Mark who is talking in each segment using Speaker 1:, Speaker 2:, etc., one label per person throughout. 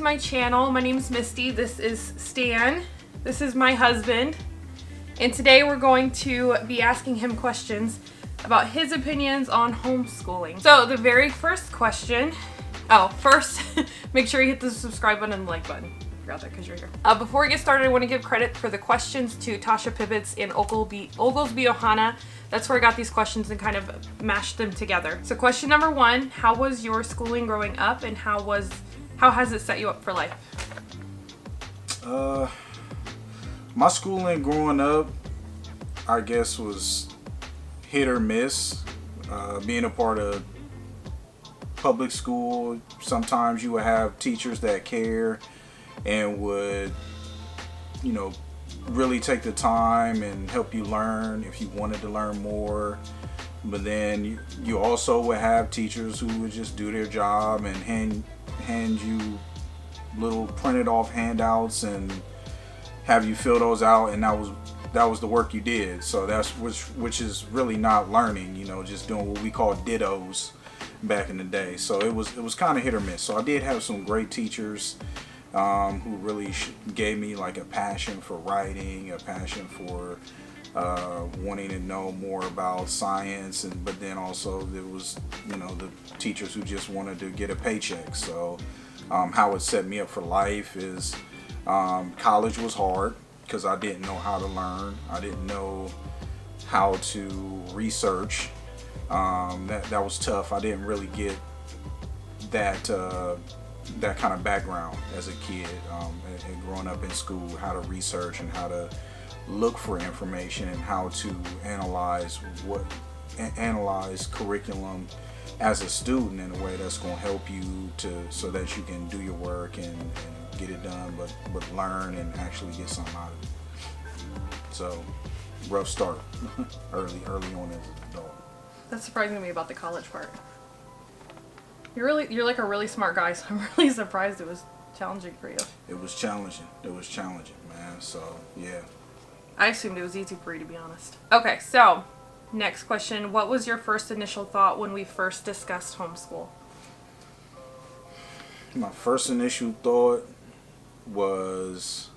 Speaker 1: to my channel. My name is Misty. This is Stan. This is my husband. And today we're going to be asking him questions about his opinions on homeschooling. So the very first question, first, make sure you hit the subscribe button and the like button. I forgot that because you're here. Before we get started, I want to give credit for the questions to Tasha Pibbitts and Oglesby Ohana. That's where I got these questions and kind of mashed them together. So question number 1, how was your schooling growing up and how has it set you up for life?
Speaker 2: My schooling growing up, I guess, was hit or miss. Being a part of public school, sometimes you would have teachers that care and would, really take the time and help you learn if you wanted to learn more. But then you also would have teachers who would just do their job and hand you little printed off handouts and have you fill those out, and that was the work you did. So that's which is really not learning, just doing what we call dittos back in the day. So it was kind of hit or miss. So I did have some great teachers who really gave me like a passion for writing, a passion for wanting to know more about science, but then also there was the teachers who just wanted to get a paycheck. So how it set me up for life is college was hard because I didn't know how to learn. I didn't know how to research. That was tough. I didn't really get that kind of background as a kid, and growing up in school, how to research and how to look for information and how to analyze curriculum as a student in a way that's going to help you so that you can do your work and get it done, but learn and actually get something out of it. So rough start early on as an adult.
Speaker 1: That's surprising to me about the college part. You're like a really smart guy, so I'm really surprised it was challenging for you.
Speaker 2: It was challenging, man. So yeah.
Speaker 1: I assumed it was easy for you, to be honest. Okay, so next question. What was your first initial thought when we first discussed homeschool?
Speaker 2: My first initial thought was,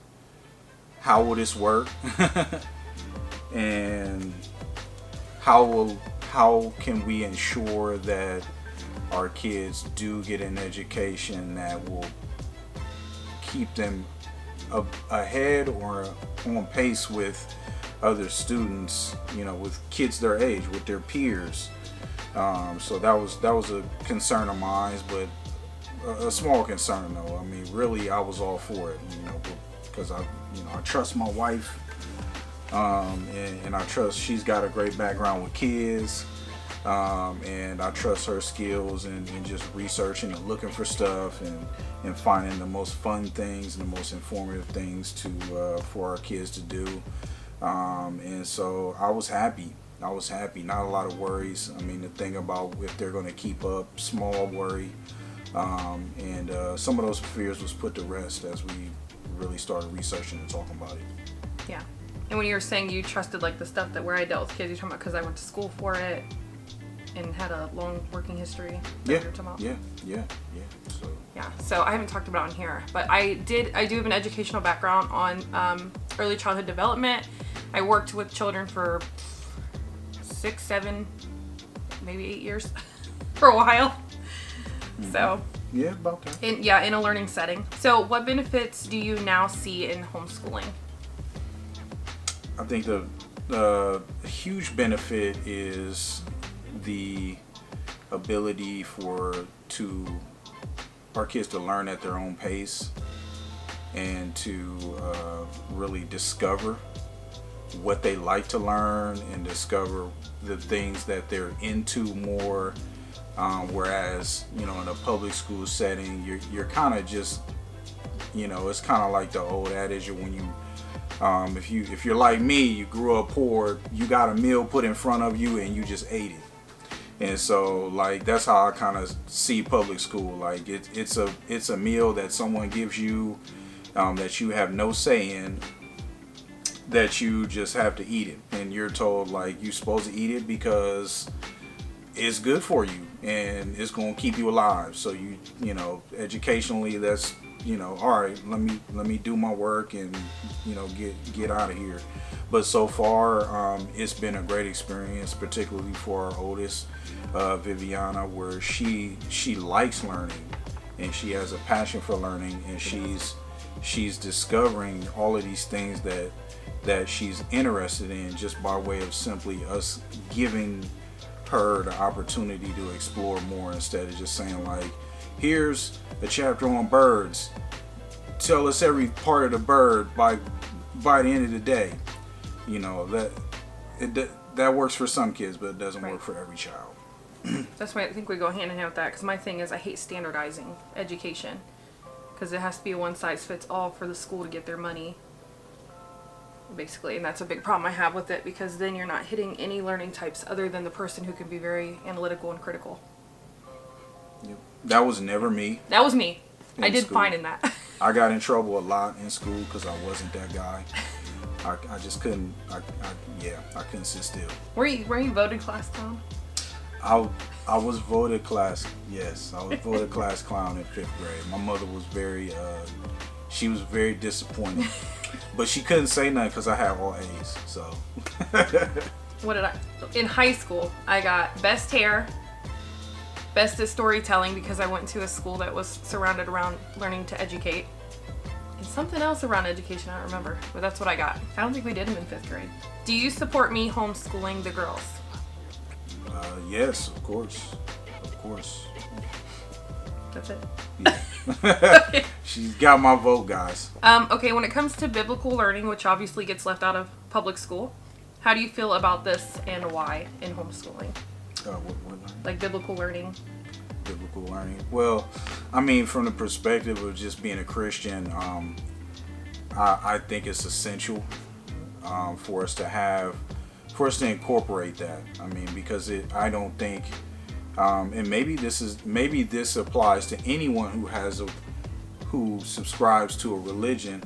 Speaker 2: how will this work? And how can we ensure that our kids do get an education that will keep them ahead or on pace with other students, with kids their age, with their peers. So that was a concern of mine, but a small concern though. I mean, really, I was all for it, because I trust my wife, and I trust she's got a great background with kids. And I trust her skills and just researching and looking for stuff and finding the most fun things and the most informative things for our kids to do. And so I was happy. Not a lot of worries. I mean, the thing about if they're going to keep up, small worry. And some of those fears was put to rest as we really started researching and talking about it.
Speaker 1: Yeah. And when you were saying you trusted like the stuff that where I dealt with kids, you're talking about because I went to school for it and had a long working history.
Speaker 2: Yeah.
Speaker 1: So I haven't talked about it on here, but I do have an educational background on early childhood development. I worked with children for 6, 7, maybe 8 years for a while.
Speaker 2: Mm-hmm.
Speaker 1: So
Speaker 2: yeah, about that.
Speaker 1: In a learning setting. So what benefits do you now see in homeschooling?
Speaker 2: I think the huge benefit is the ability for our kids to learn at their own pace and to really discover what they like to learn and discover the things that they're into more. Whereas, in a public school setting, you're kind of just, it's kind of like the old adage when you, if you're like me, you grew up poor, you got a meal put in front of you and you just ate it. And so, like, that's how I kind of see public school. Like, it's a meal that someone gives you, that you have no say in, that you just have to eat it. And you're told, like, you're supposed to eat it because it's good for you and it's going to keep you alive. So you know, educationally, that's all right, let me do my work and get out of here. But so far, it's been a great experience, particularly for our oldest, Viviana, where she likes learning and she has a passion for learning, and she's discovering all of these things that she's interested in just by way of simply us giving her the opportunity to explore more, instead of just saying like, here's a chapter on birds, tell us every part of the bird by the end of the day. That works for some kids, but it doesn't work for every child.
Speaker 1: That's why I think we go hand in hand with that, because my thing is I hate standardizing education, because it has to be a one size fits all for the school to get their money, basically. And that's a big problem I have with it, because then you're not hitting any learning types other than the person who can be very analytical and critical.
Speaker 2: Yep. That was never me.
Speaker 1: That was me. I did
Speaker 2: school.
Speaker 1: fine in that.
Speaker 2: I got in trouble a lot in school because I wasn't that guy. I just couldn't. I couldn't sit still.
Speaker 1: Were you voted class clown?
Speaker 2: I was voted class. Yes, I was voted class clown in 5th grade. My mother was she was very disappointed, but she couldn't say nothing because I had all A's. So.
Speaker 1: What did I? In high school, I got best hair, best at storytelling, because I went to a school that was surrounded around learning to educate. And something else around education, I don't remember, but that's what I got. I don't think we did them in 5th grade. Do you support me homeschooling the girls?
Speaker 2: Yes, of course.
Speaker 1: That's it.
Speaker 2: Yeah. She's got my vote, guys.
Speaker 1: Okay, when it comes to biblical learning, which obviously gets left out of public school, how do you feel about this and why in homeschooling?
Speaker 2: What learning?
Speaker 1: Like biblical learning.
Speaker 2: Biblical learning. Well, I mean, from the perspective of just being a Christian, I think it's essential for us to incorporate that. I mean, because I don't think, and maybe this applies to anyone who subscribes to a religion.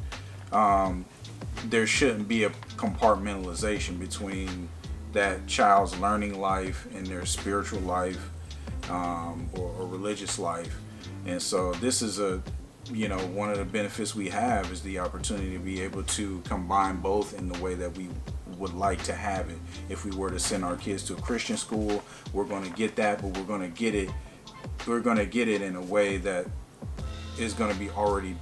Speaker 2: There shouldn't be a compartmentalization between that child's learning life and their spiritual life, or religious life. And so this is one of the benefits we have is the opportunity to be able to combine both in the way that we would like to have it. If we were to send our kids to a Christian school, we're going to get that, but we're going to get it in a way that is going to be already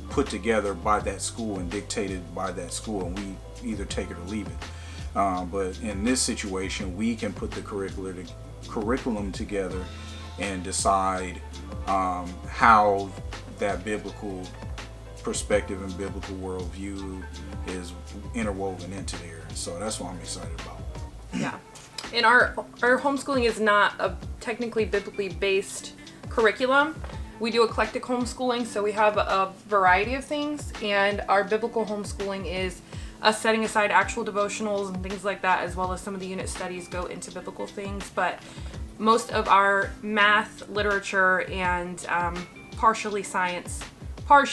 Speaker 2: put together by that school and dictated by that school, and we either take it or leave it. But in this situation, we can put the curriculum together and decide how that biblical perspective and biblical worldview is interwoven into there. So that's what I'm excited about.
Speaker 1: Yeah. And our homeschooling is not a technically biblically based curriculum. We do eclectic homeschooling, so we have a variety of things, and our biblical homeschooling is us setting aside actual devotionals and things like that, as well as some of the unit studies go into biblical things. But most of our math, literature, and partially science, are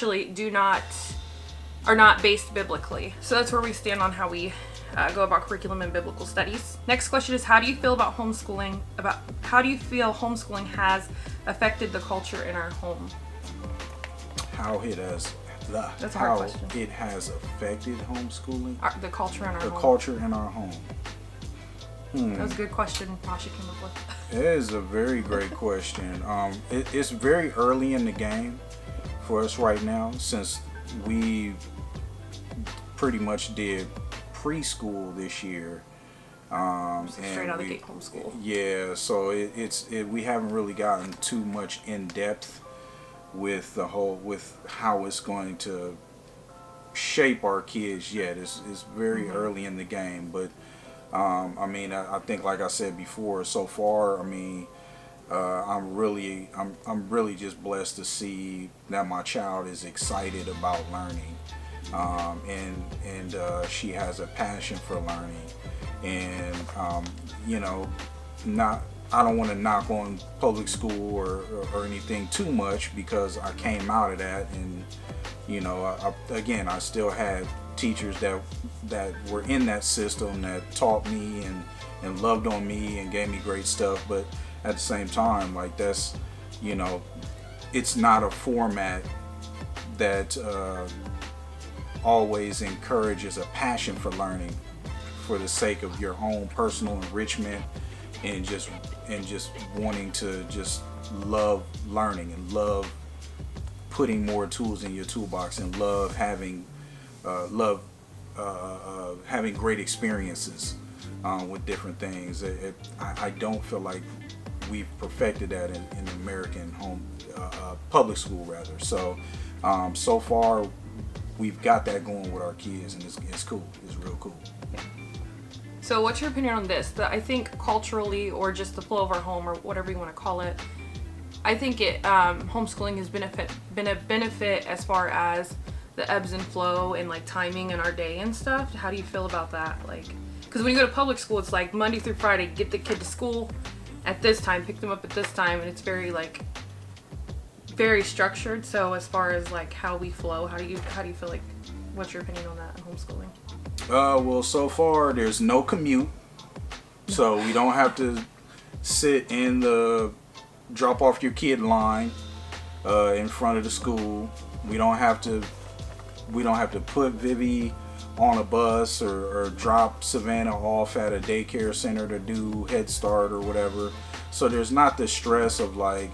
Speaker 1: not based biblically. So that's where we stand on how we go about curriculum and biblical studies. Next question is, how do you feel about homeschooling? How do you feel homeschooling has affected the culture in our home?
Speaker 2: How it has it has affected homeschooling?
Speaker 1: The culture in our home.
Speaker 2: The culture in our home.
Speaker 1: That was a good question Masha came up with.
Speaker 2: It is a very great question. It's very early in the game for us right now, since we pretty much did preschool this year.
Speaker 1: So straight out of the gate homeschool.
Speaker 2: Yeah, so we haven't really gotten too much in depth with how it's going to shape our kids yet. It's very early in the game, but I mean, I think, like I said before, so far, I mean, I'm really just blessed to see that my child is excited about learning, and she has a passion for learning, and I don't want to knock on public school or anything too much, because I came out of that, and I still had teachers that were in that system that taught me and loved on me and gave me great stuff. But at the same time, like, that's, it's not a format that always encourages a passion for learning for the sake of your own personal enrichment and just wanting to just love learning and love putting more tools in your toolbox and love having having great experiences with different things. I don't feel like we've perfected that in American public school rather. So so far we've got that going with our kids, and it's cool. It's real cool.
Speaker 1: Yeah. So what's your opinion on this? I think culturally, or just the flow of our home, or whatever you want to call it, I think homeschooling has been a benefit as far as the ebbs and flow and like timing in our day and stuff. How do you feel about that? Like, because when you go to public school, it's like Monday through Friday, get the kid to school at this time, pick them up at this time, and it's very very structured. So as far as like how we flow, how do you feel like, what's your opinion on that in homeschooling?
Speaker 2: Well, so far there's no commute, so we don't have to sit in the drop off your kid line in front of the school. We don't have to put Vivi on a bus or drop Savannah off at a daycare center to do Head Start or whatever. So there's not the stress of like,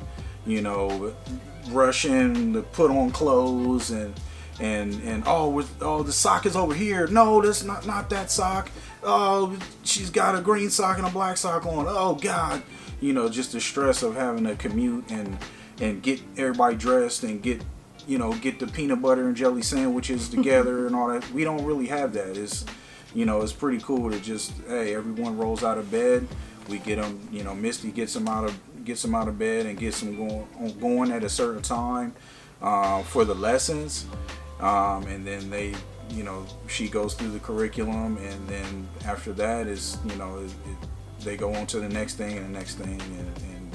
Speaker 2: rushing to put on clothes and the sock is over here. No, that's not that sock. Oh, she's got a green sock and a black sock on. Oh God, just the stress of having to commute and get everybody dressed and get the peanut butter and jelly sandwiches together and all that. We don't really have that. It's pretty cool to just, hey, everyone rolls out of bed. We get them, Misty gets them out of bed and gets them going at a certain time for the lessons. And then she goes through the curriculum, and then after that is, they go on to the next thing and the next thing, and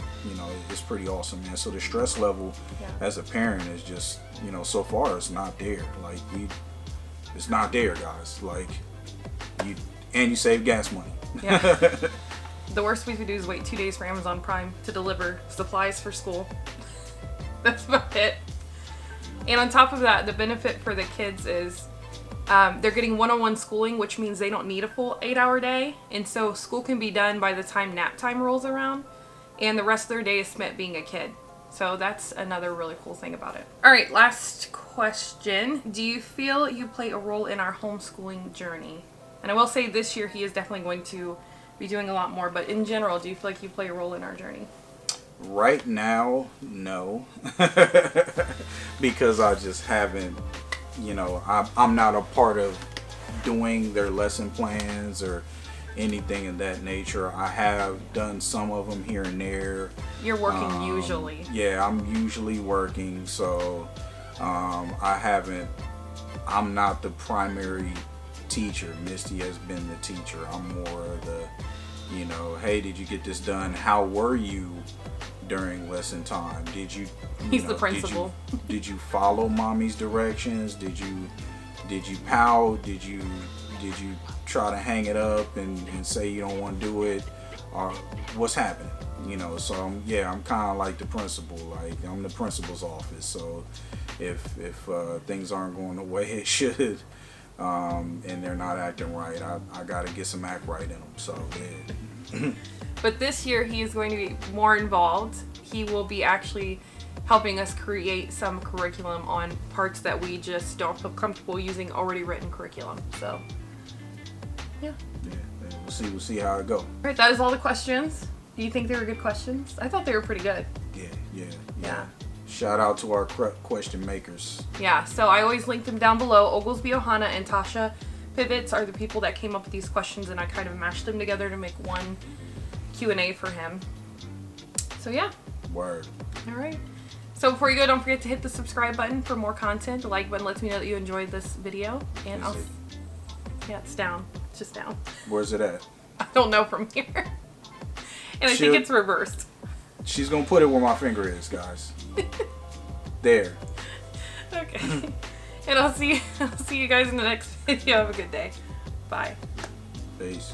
Speaker 2: it's pretty awesome, man. So the stress level as a parent is just, so far it's not there. Like it's not there, guys. Like you save gas money.
Speaker 1: Yeah. The worst we could do is wait 2 days for Amazon Prime to deliver supplies for school. That's about it. And on top of that, the benefit for the kids is they're getting one-on-one schooling, which means they don't need a full 8-hour day. And so school can be done by the time nap time rolls around. And the rest of their day is spent being a kid. So that's another really cool thing about it. All right, last question. Do you feel you play a role in our homeschooling journey? And I will say this year he is definitely going to be doing a lot more. But in general, do you feel like you play a role in our journey?
Speaker 2: Right now, no. Because I just haven't, I'm not a part of doing their lesson plans or anything of that nature. I have done some of them here and there.
Speaker 1: You're working usually.
Speaker 2: Yeah, I'm usually working, so I'm not the primary teacher. Misty has been the teacher. I'm more of the, hey, did you get this done? How were you during lesson time? Did you
Speaker 1: He's the principal.
Speaker 2: Did you follow mommy's directions? Did you pout? Did you try to hang it up and say you don't want to do it? Or what's happening? So I'm kind of like the principal. Like I'm the principal's office. So if things aren't going the way it should, and they're not acting right, I got to get some act right in them. So yeah.
Speaker 1: But this year he is going to be more involved. He will be actually helping us create some curriculum on parts that we just don't feel comfortable using already written curriculum. So yeah,
Speaker 2: we'll see how it goes. All
Speaker 1: right, that is all the questions. Do you think they were good questions? I thought they were pretty good.
Speaker 2: Yeah. Shout out to our question makers.
Speaker 1: Yeah, so I always link them down below. Oglesby Ohana and Tasha Pivots are the people that came up with these questions, and I kind of mashed them together to make one Q&A for him. So yeah.
Speaker 2: Word.
Speaker 1: All right. So before you go, don't forget to hit the subscribe button for more content. The like button lets me know that you enjoyed this video. And yeah, it's down. It's just down.
Speaker 2: Where's it at?
Speaker 1: I don't know from here. And I think it's reversed.
Speaker 2: She's gonna put it where my finger is, guys. There.
Speaker 1: Okay. And I'll see you guys in the next video. Have a good day. Bye.
Speaker 2: Peace.